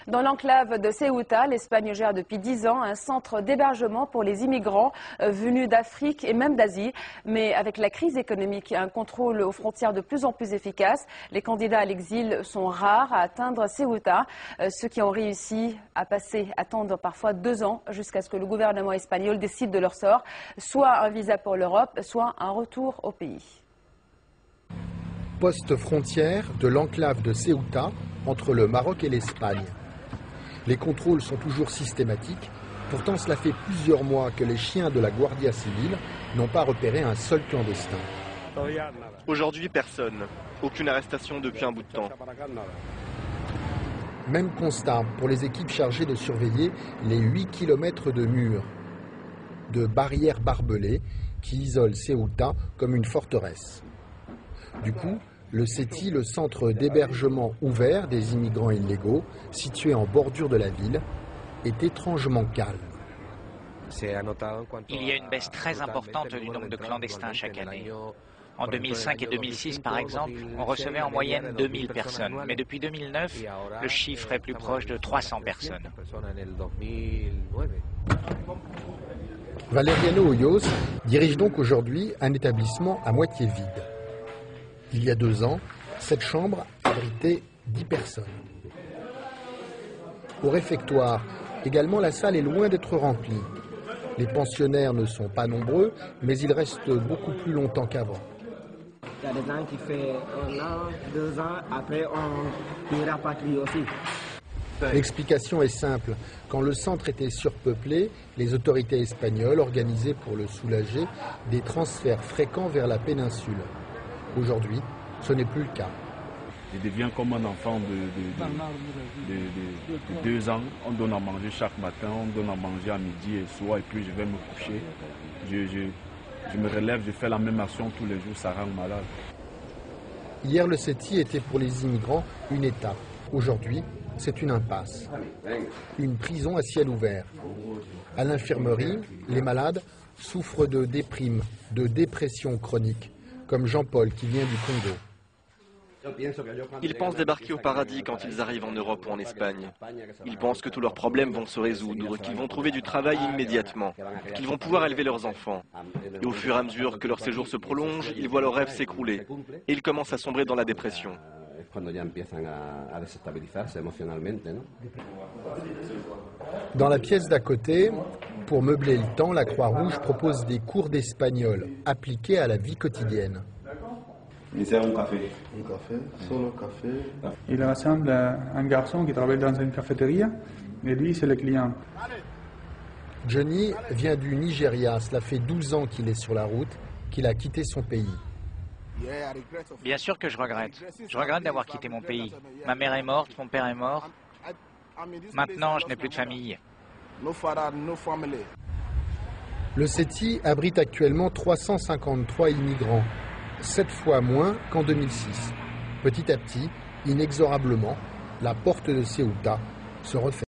Dans l'enclave de Ceuta, l'Espagne gère depuis 10 ans un centre d'hébergement pour les immigrants venus d'Afrique et même d'Asie. Mais avec la crise économique et un contrôle aux frontières de plus en plus efficace, les candidats à l'exil sont rares à atteindre Ceuta. Ceux qui ont réussi à passer attendent parfois 2 ans jusqu'à ce que le gouvernement espagnol décide de leur sort, soit un visa pour l'Europe, soit un retour au pays. Poste frontière de l'enclave de Ceuta entre le Maroc et l'Espagne. Les contrôles sont toujours systématiques, pourtant cela fait plusieurs mois que les chiens de la Guardia Civile n'ont pas repéré un seul clandestin. Aujourd'hui, personne. Aucune arrestation depuis un bout de temps. Même constat pour les équipes chargées de surveiller les 8 km de murs, de barrières barbelées qui isolent Ceuta comme une forteresse. Du coup, le CETI, le centre d'hébergement ouvert des immigrants illégaux, situé en bordure de la ville, est étrangement calme. Il y a une baisse très importante du nombre de clandestins chaque année. En 2005 et 2006, par exemple, on recevait en moyenne 2000 personnes. Mais depuis 2009, le chiffre est plus proche de 300 personnes. Valeriano Hoyos dirige donc aujourd'hui un établissement à moitié vide. Il y a 2 ans, cette chambre abritait 10 personnes. Au réfectoire, également, la salle est loin d'être remplie. Les pensionnaires ne sont pas nombreux, mais ils restent beaucoup plus longtemps qu'avant. Il y a des gens qui font 1 an, 2 ans, après on les rapatrie aussi. L'explication est simple. Quand le centre était surpeuplé, les autorités espagnoles organisaient pour le soulager des transferts fréquents vers la péninsule. Aujourd'hui, ce n'est plus le cas. Je deviens comme un enfant de 2 ans. On donne à manger chaque matin, on donne à manger à midi et soir, et puis je vais me coucher. Je me relève, je fais la même action tous les jours, ça rend malade. Hier, le CETI était pour les immigrants une étape. Aujourd'hui, c'est une impasse. Une prison à ciel ouvert. À l'infirmerie, les malades souffrent de déprime, de dépression chronique, comme Jean-Paul qui vient du Congo. Ils pensent débarquer au paradis quand ils arrivent en Europe ou en Espagne. Ils pensent que tous leurs problèmes vont se résoudre, qu'ils vont trouver du travail immédiatement, qu'ils vont pouvoir élever leurs enfants. Et au fur et à mesure que leur séjour se prolonge, ils voient leurs rêves s'écrouler. Et ils commencent à sombrer dans la dépression. Dans la pièce d'à côté, pour meubler le temps, la Croix-Rouge propose des cours d'espagnol appliqués à la vie quotidienne. Un café. Un café, solo café. Il ressemble à un garçon qui travaille dans une cafétéria et lui, c'est le client. Johnny vient du Nigeria. Cela fait 12 ans qu'il est sur la route, qu'il a quitté son pays. Bien sûr que je regrette. Je regrette d'avoir quitté mon pays. Ma mère est morte, mon père est mort. Maintenant, je n'ai plus de famille. Le CETI abrite actuellement 353 immigrants, 7 fois moins qu'en 2006. Petit à petit, inexorablement, la porte de Ceuta se referme.